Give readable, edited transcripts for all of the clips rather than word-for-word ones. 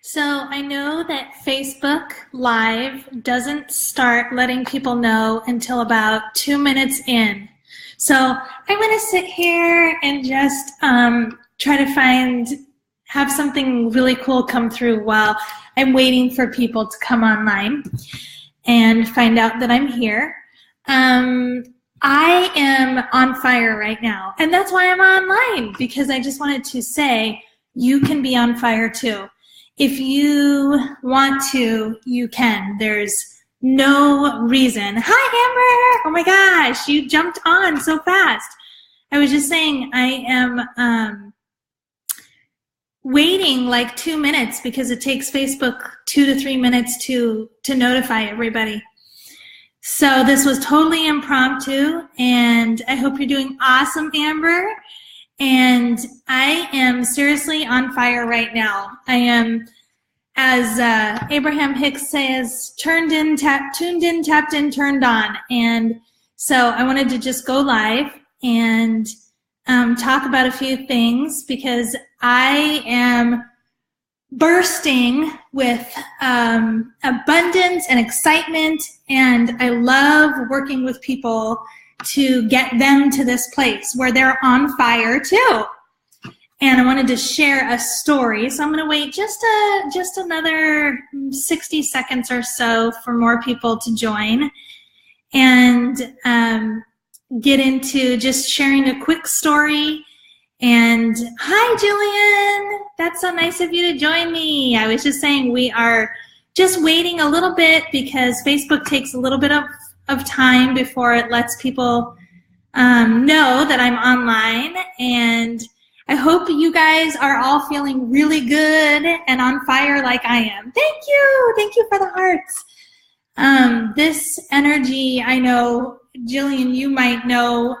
So I know that Facebook Live doesn't start letting people know until about 2 minutes in. So I'm going to sit here and just try to have something really cool come through while I'm waiting for people to come online and find out that I'm here. I am on fire right now, and that's why I'm online, because I just wanted to say you can be on fire too. If you want to, you can. There's no reason. Hi, Amber! Oh my gosh, you jumped on so fast. I was just saying I am waiting like 2 minutes because it takes Facebook 2 to 3 minutes to notify everybody. So this was totally impromptu, and I hope you're doing awesome, Amber. And I am seriously on fire right now. I am, as Abraham Hicks says, tuned in, tapped in, turned on. And so I wanted to just go live and talk about a few things, because I am bursting with abundance and excitement, and I love working with people to get them to this place where they're on fire too. And I wanted to share a story, so I'm going to wait just another 60 seconds or so for more people to join, and get into just sharing a quick story. And hi, Jillian. That's so nice of you to join me. I was just saying we are just waiting a little bit because Facebook takes a little bit of time before it lets people know that I'm online. And I hope you guys are all feeling really good and on fire like I am. Thank you. Thank you for the hearts. This energy, I know, Jillian, you might know,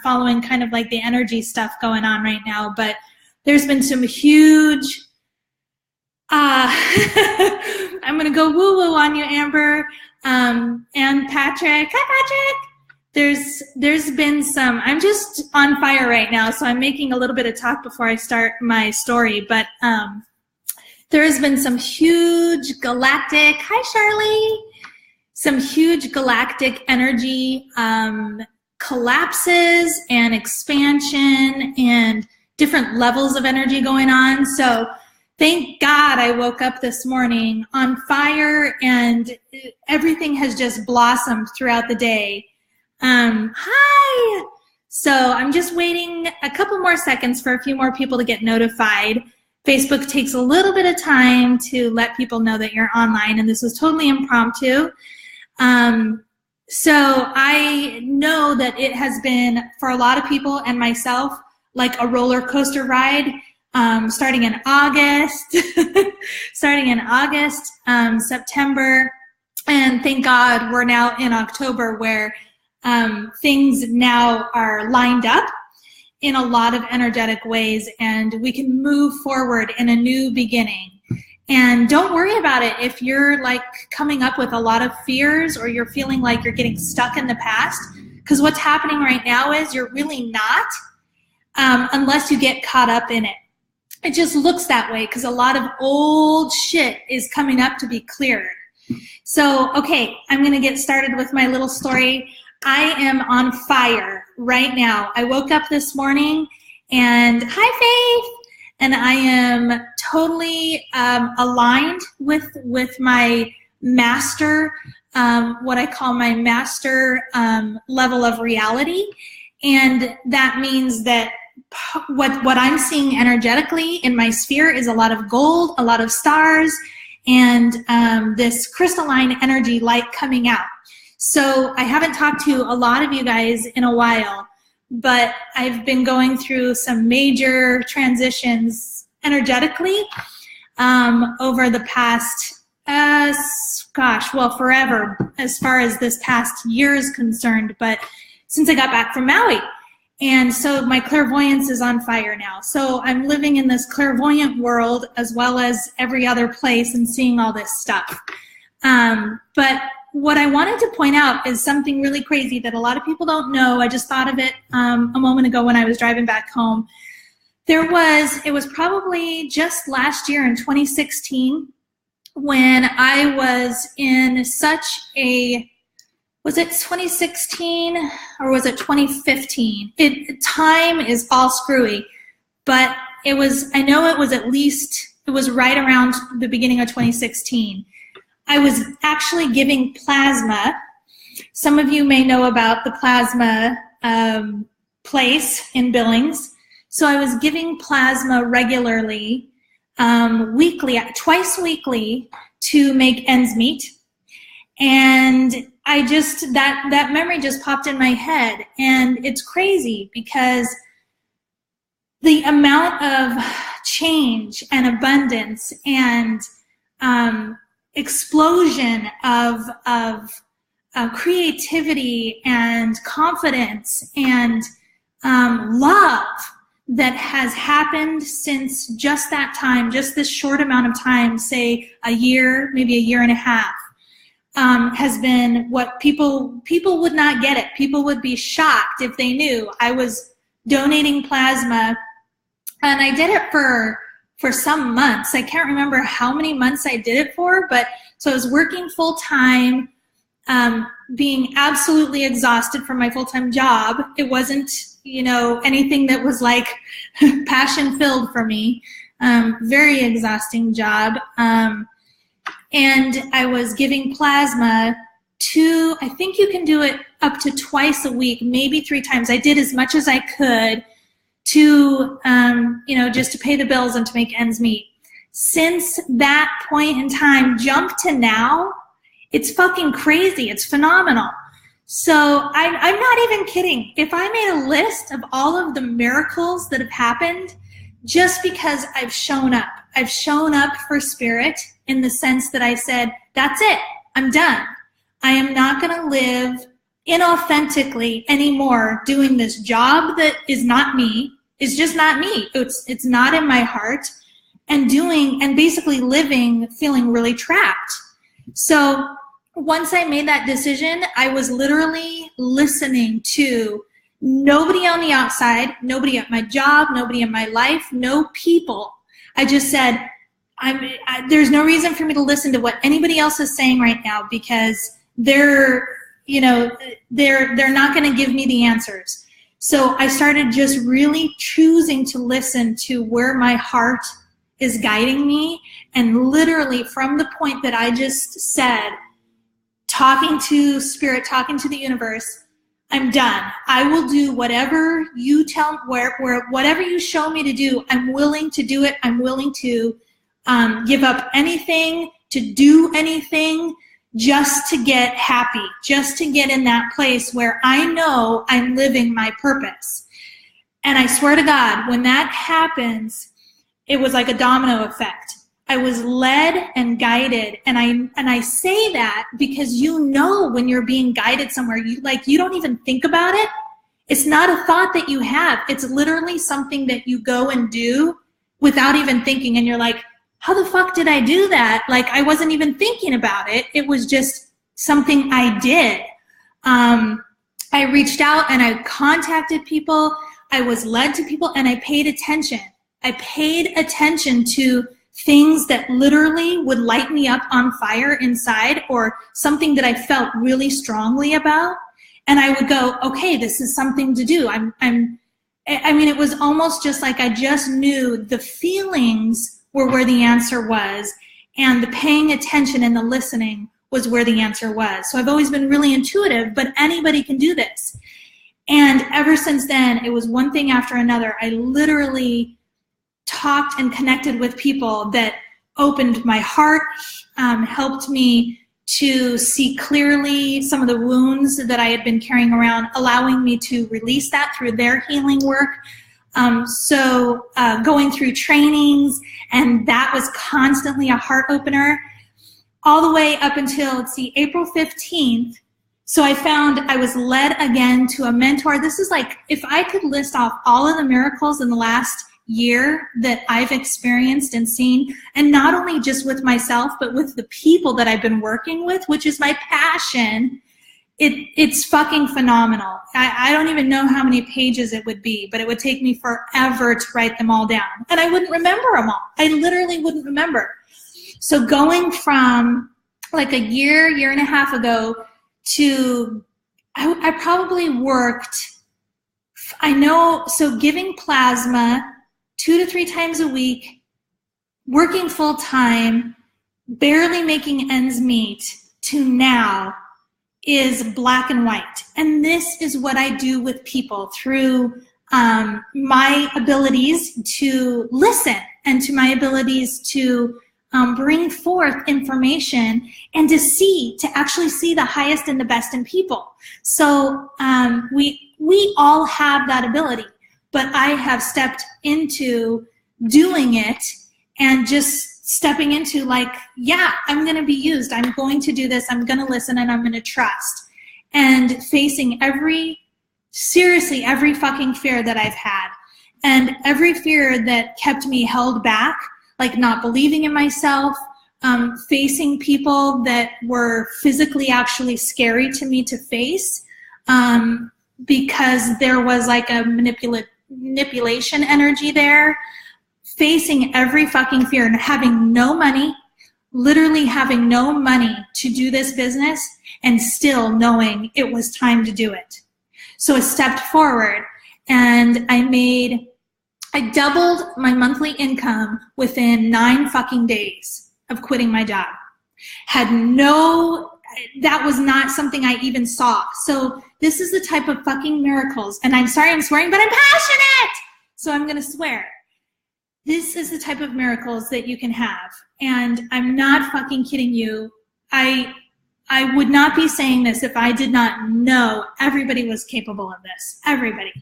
following kind of like the energy stuff going on right now, but there's been some huge, I'm going to go woo-woo on you, Amber, and Patrick. Hi, Patrick. There's been some, I'm just on fire right now, so I'm making a little bit of talk before I start my story, but there has been some huge galactic, hi, Charlie, some huge galactic energy collapses and expansion and different levels of energy going on. So thank God I woke up this morning on fire, and everything has just blossomed throughout the day. Hi! So I'm just waiting a couple more seconds for a few more people to get notified. Facebook takes a little bit of time to let people know that you're online, and this was totally impromptu. So I know that it has been, for a lot of people and myself, like a roller coaster ride, starting in August, September, and thank God we're now in October, where things now are lined up in a lot of energetic ways, and we can move forward in a new beginning. And don't worry about it if you're like coming up with a lot of fears, or you're feeling like you're getting stuck in the past, because what's happening right now is you're really not, unless you get caught up in it. It just looks that way because a lot of old shit is coming up to be cleared. So, okay, I'm going to get started with my little story. I am on fire right now. I woke up this morning, and hi, Faith. And I am totally aligned with my master, what I call my master level of reality. And that means that what I'm seeing energetically in my sphere is a lot of gold, a lot of stars, and this crystalline energy light coming out. So I haven't talked to a lot of you guys in a while, but I've been going through some major transitions energetically over the past, forever, as far as this past year is concerned, but since I got back from Maui. And so my clairvoyance is on fire now. So I'm living in this clairvoyant world as well as every other place and seeing all this stuff. But what I wanted to point out is something really crazy that a lot of people don't know. I just thought of it a moment ago when I was driving back home. It was probably just last year in 2016 when I was in such a, was it 2016 or was it 2015? Time is all screwy, but it was, I know it was at least, it was right around the beginning of 2016. I was actually giving plasma. Some of you may know about the plasma place in Billings. So I was giving plasma regularly, weekly, twice weekly, to make ends meet. And I just, that memory just popped in my head. And it's crazy because the amount of change and abundance and explosion of creativity and confidence and love that has happened since just that time, just this short amount of time, say a year, maybe a year and a half, has been what people would not get it. People would be shocked if they knew I was donating plasma, and I did it for some months. I can't remember how many months I did it for, but so I was working full time, being absolutely exhausted from my full-time job. It wasn't, anything that was like passion-filled for me. Very exhausting job. And I was giving plasma I think you can do it up to twice a week, maybe 3 times. I did as much as I could to, just to pay the bills and to make ends meet. Since that point in time, jump to now, it's fucking crazy. It's phenomenal. So I'm not even kidding. If I made a list of all of the miracles that have happened just because I've shown up for spirit in the sense that I said, that's it, I'm done. I am not going to live inauthentically anymore doing this job that is not me. It's just not me. It's not in my heart, and basically living, feeling really trapped. So once I made that decision, I was literally listening to nobody on the outside, nobody at my job, nobody in my life, no people. I just said, there's no reason for me to listen to what anybody else is saying right now because they're not going to give me the answers. So I started just really choosing to listen to where my heart is guiding me, and literally from the point that I just said, talking to spirit, talking to the universe, I'm done. I will do whatever you tell, whatever you show me to do, I'm willing to do it. I'm willing to give up anything, to do anything, just to get happy, just to get in that place where I know I'm living my purpose. And I swear to God, when that happens, it was like a domino effect. I was led and guided, and I say that because when you're being guided somewhere, you don't even think about it. It's not a thought that you have. It's literally something that you go and do without even thinking, and you're like, how the fuck did I do that? Like, I wasn't even thinking about it. It was just something I did. I reached out and I contacted people. I was led to people, and I paid attention. I paid attention to things that literally would light me up on fire inside, or something that I felt really strongly about. And I would go, okay, this is something to do. It was almost just like I just knew the feelings were where the answer was, and the paying attention and the listening was where the answer was. So I've always been really intuitive, but anybody can do this. And ever since then, it was one thing after another. I literally talked and connected with people that opened my heart, helped me to see clearly some of the wounds that I had been carrying around, allowing me to release that through their healing work. Going through trainings, and that was constantly a heart opener, all the way up until, April 15th. So I was led again to a mentor. This is like, if I could list off all of the miracles in the last year that I've experienced and seen, and not only just with myself, but with the people that I've been working with, which is my passion. it's fucking phenomenal. I don't even know how many pages it would be, but it would take me forever to write them all down. And I wouldn't remember them all. I literally wouldn't remember. So going from like a year and a half ago to, I probably worked, so giving plasma 2 to 3 times a week, working full time, barely making ends meet, to now is black and white. And this is what I do with people through my abilities to listen and to my abilities to bring forth information and to actually see the highest and the best in people. So we all have that ability, but I have stepped into doing it and just stepping into like, yeah, I'm going to be used. I'm going to do this. I'm going to listen, and I'm going to trust. And facing seriously every fucking fear that I've had, and every fear that kept me held back, like not believing in myself, facing people that were physically actually scary to me to face, because there was like a manipulation energy there. Facing every fucking fear and having no money, literally having no money to do this business, and still knowing it was time to do it. So I stepped forward, and I doubled my monthly income within 9 fucking days of quitting my job. That was not something I even saw. So this is the type of fucking miracles, and I'm sorry I'm swearing, but I'm passionate, so I'm gonna swear. This is the type of miracles that you can have. And I'm not fucking kidding you. I would not be saying this if I did not know everybody was capable of this. Everybody.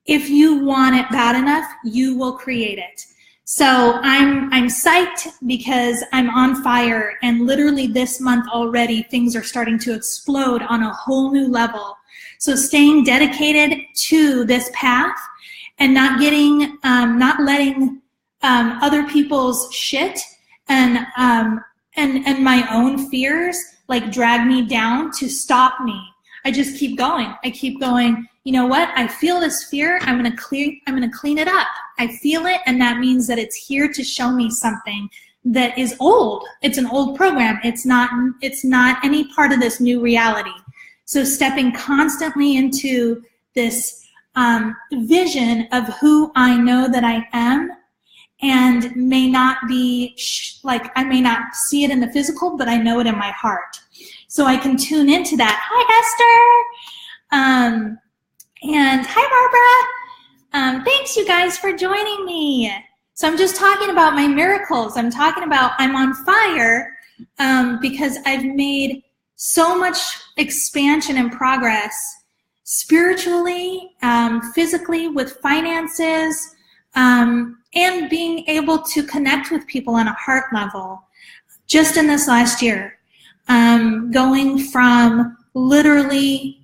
If you want it bad enough, you will create it. So I'm psyched because I'm on fire, and literally this month already things are starting to explode on a whole new level. So staying dedicated to this path and not letting other people's shit and my own fears like drag me down to stop me. I just keep going. I keep going. You know what? I feel this fear. I'm gonna clean it up. I feel it, and that means that it's here to show me something that is old. It's an old program. It's not any part of this new reality. So stepping constantly into this vision of who I know that I am, and may not be I may not see it in the physical, but I know it in my heart. So I can tune into that. Hi, Esther. And hi, Barbara. Thanks, you guys, for joining me. So I'm just talking about my miracles. I'm talking about I'm on fire because I've made so much expansion and progress spiritually, physically, with finances, and being able to connect with people on a heart level just in this last year. Going from literally,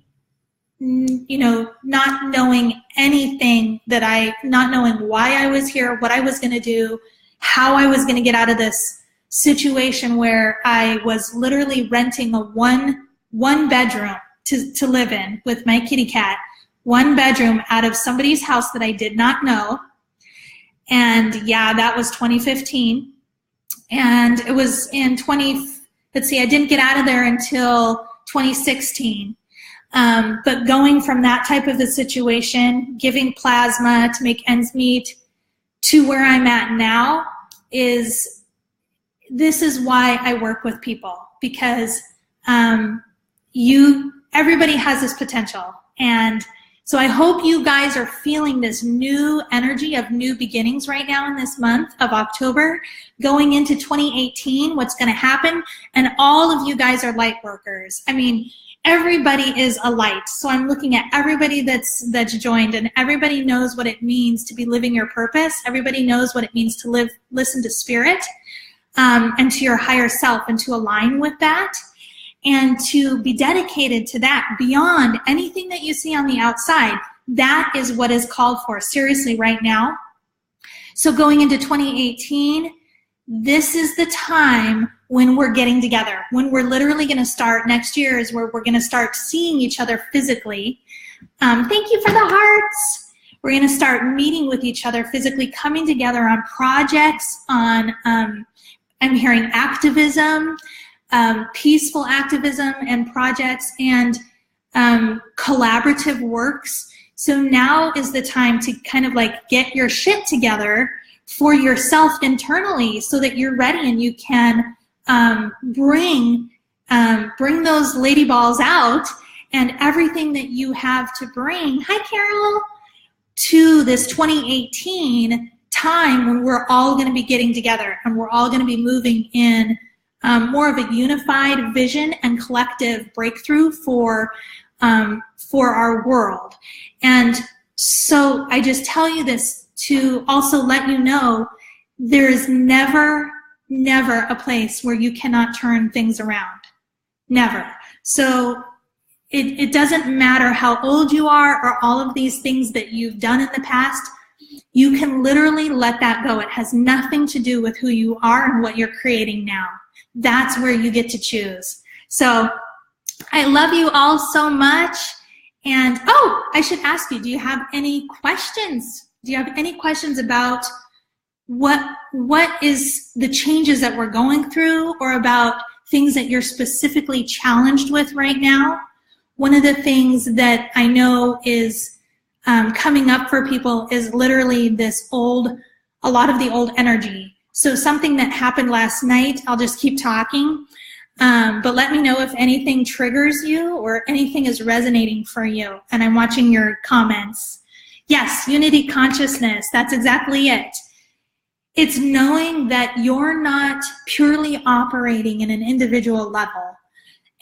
not knowing anything, not knowing why I was here, what I was going to do, how I was going to get out of this situation where I was literally renting a one bedroom to live in with my kitty cat, 1 bedroom out of somebody's house that I did not know. And yeah, that was 2015. And it was in I didn't get out of there until 2016. But going from that type of a situation, giving plasma to make ends meet, to where I'm at now, this is why I work with people, because everybody has this potential. And so I hope you guys are feeling this new energy of new beginnings right now in this month of October, going into 2018, what's going to happen. And all of you guys are light workers. I mean, everybody is a light. So I'm looking at everybody that's joined, and everybody knows what it means to be living your purpose. Everybody knows what it means to listen to spirit, and to your higher self, and to align with that, and to be dedicated to that beyond anything that you see on the outside. That is what is called for, seriously, right now. So going into 2018, this is the time when we're getting together, when we're literally going to start, next year is where we're going to start seeing each other physically. Thank you for the hearts. We're going to start meeting with each other physically, coming together on projects, on, I'm hearing activism, peaceful activism and projects, and collaborative works. So now is the time to kind of like get your shit together for yourself internally so that you're ready and you can bring those lady balls out and everything that you have to bring. Hi, Carol. To this 2018 time when we're all going to be getting together and we're all going to be moving in more of a unified vision and collective breakthrough for our world. And so I just tell you this to also let you know there is never a place where you cannot turn things around. Never. So it doesn't matter how old you are or all of these things that you've done in the past. You can literally let that go. It has nothing to do with who you are and what you're creating now. That's where you get to choose. So I love you all so much. And oh, I should ask you, do you have any questions? Do you have any questions about what is the changes that we're going through, or about things that you're specifically challenged with right now? One of the things that I know is coming up for people is literally a lot of the old energy. So something that happened last night, I'll just keep talking, but let me know if anything triggers you or anything is resonating for you. And I'm watching your comments. Yes, unity consciousness, that's exactly it. It's knowing that you're not purely operating in an individual level.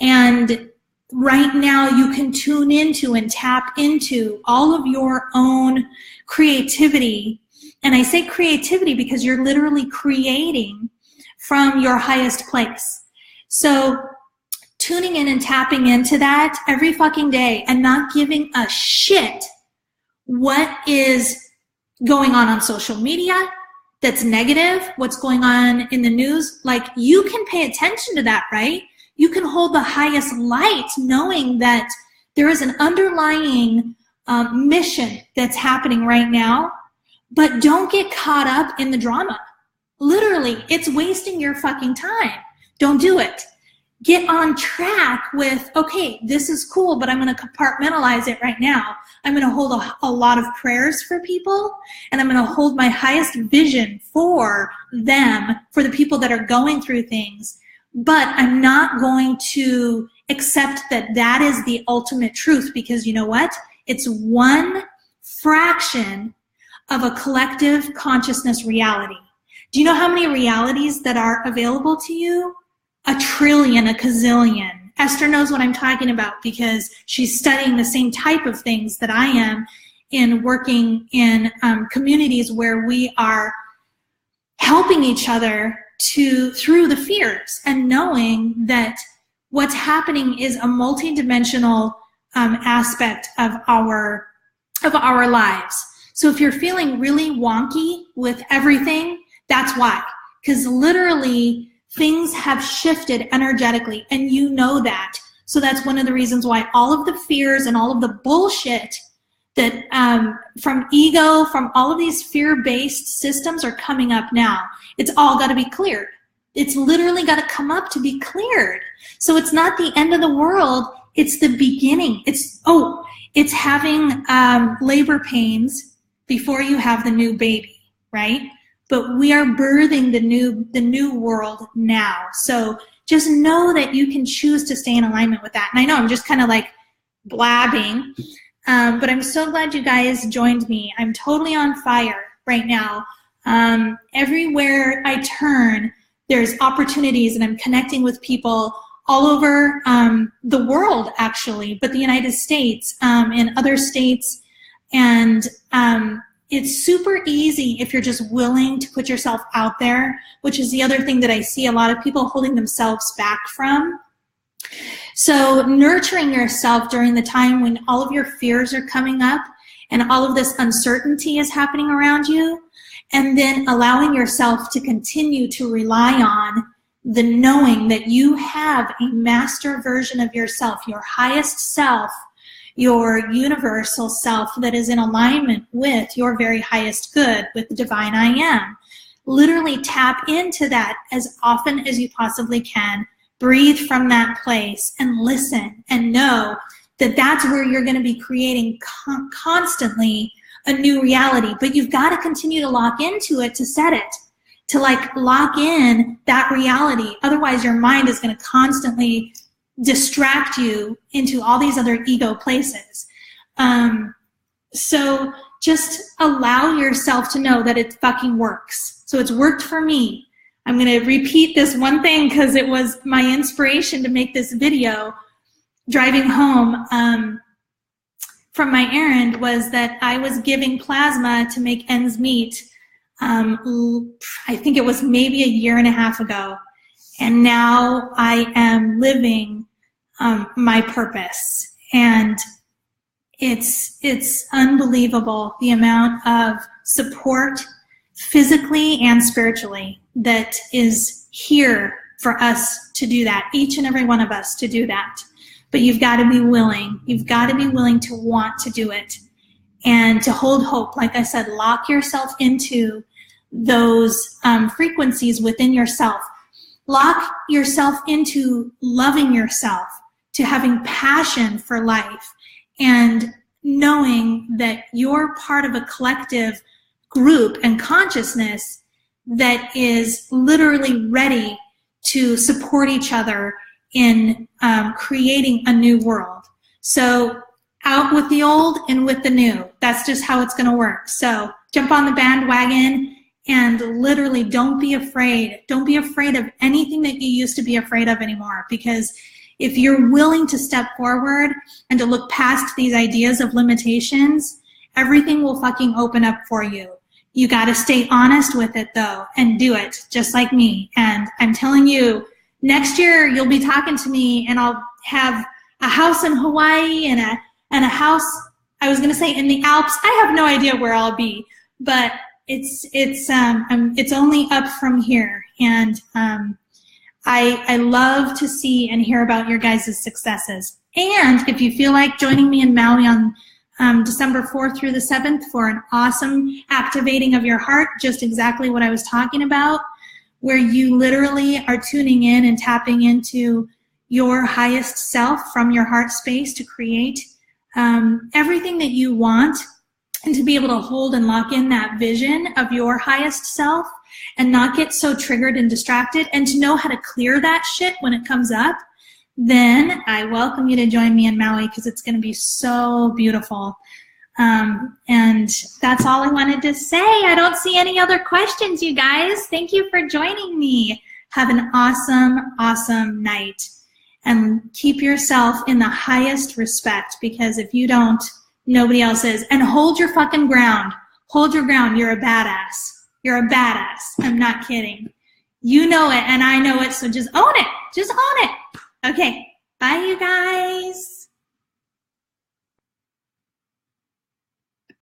And right now you can tune into and tap into all of your own creativity. And I say creativity because you're literally creating from your highest place. So tuning in and tapping into that every fucking day and not giving a shit what is going on social media that's negative, what's going on in the news. Like, you can pay attention to that, right? You can hold the highest light knowing that there is an underlying mission that's happening right now, but don't get caught up in the drama. Literally, it's wasting your fucking time. Don't do it. Get on track with, okay, this is cool, but I'm going to compartmentalize it right now. I'm going to hold a lot of prayers for people, and I'm going to hold my highest vision for them, for the people that are going through things. But I'm not going to accept that that is the ultimate truth, because you know what? It's one fraction of a collective consciousness reality. Do you know how many realities that are available to you? 1 trillion, a gazillion. Esther knows what I'm talking about because she's studying the same type of things that I am in working in communities where we are helping each other through the fears and knowing that what's happening is a multidimensional aspect of our lives. So if you're feeling really wonky with everything, that's why. Because literally things have shifted energetically, and you know that. So that's one of the reasons why all of the fears and all of the bullshit that from ego, from all of these fear-based systems are coming up now. It's all got to be cleared. It's literally got to come up to be cleared. So it's not the end of the world. It's the beginning. It's having labor pains before you have the new baby, right? But we are birthing the new world now. So just know that you can choose to stay in alignment with that. And I know I'm just kind of like blabbing, but I'm so glad you guys joined me. I'm totally on fire right now. Everywhere I turn, there's opportunities, and I'm connecting with people all over the world, actually, but the United States, and other states. And it's super easy if you're just willing to put yourself out there, which is the other thing that I see a lot of people holding themselves back from. So nurturing yourself during the time when all of your fears are coming up and all of this uncertainty is happening around you, and then allowing yourself to continue to rely on the knowing that you have a master version of yourself, your highest self, your universal self that is in alignment with your very highest good, with the divine I am. Literally tap into that as often as you possibly can. Breathe from that place and listen and know that that's where you're going to be creating constantly a new reality. But you've got to continue to lock into it to set it, to like lock in that reality. Otherwise, your mind is going to constantly distract you into all these other ego places. So just allow yourself to know that it fucking works. So it's worked for me. I'm going to repeat this one thing because it was my inspiration to make this video. Driving home from my errand was that I was giving plasma to make ends meet. I think it was maybe a year and a half ago. And now I am living my purpose. And it's unbelievable the amount of support physically and spiritually that is here for us to do that, each and every one of us to do that. But you've got to be willing. You've got to be willing to want to do it and to hold hope. Like I said, lock yourself into those frequencies within yourself. Lock yourself into loving yourself, to having passion for life, and knowing that you're part of a collective group and consciousness that is literally ready to support each other in creating a new world. So out with the old and with the new. That's just how it's going to work. So jump on the bandwagon and literally don't be afraid. Don't be afraid of anything that you used to be afraid of anymore, because if you're willing to step forward and to look past these ideas of limitations, everything will fucking open up for you. You got to stay honest with it though and do it just like me. And I'm telling you, next year you'll be talking to me and I'll have a house in Hawaii and a house, I was going to say in the Alps. I have no idea where I'll be, but it's only up from here. And I love to see and hear about your guys' successes. And if you feel like joining me in Maui on December 4th through the 7th for an awesome activating of your heart, just exactly what I was talking about, where you literally are tuning in and tapping into your highest self from your heart space to create everything that you want, and to be able to hold and lock in that vision of your highest self and not get so triggered and distracted, and to know how to clear that shit when it comes up, then I welcome you to join me in Maui, because it's going to be so beautiful. And that's all I wanted to say. I don't see any other questions, you guys. Thank you for joining me. Have an awesome, awesome night. And keep yourself in the highest respect, because if you don't, nobody else is. And hold your fucking ground. Hold your ground. You're a badass. You're a badass. I'm not kidding. You know it and I know it, so just own it. Just own it. Okay. Bye, you guys.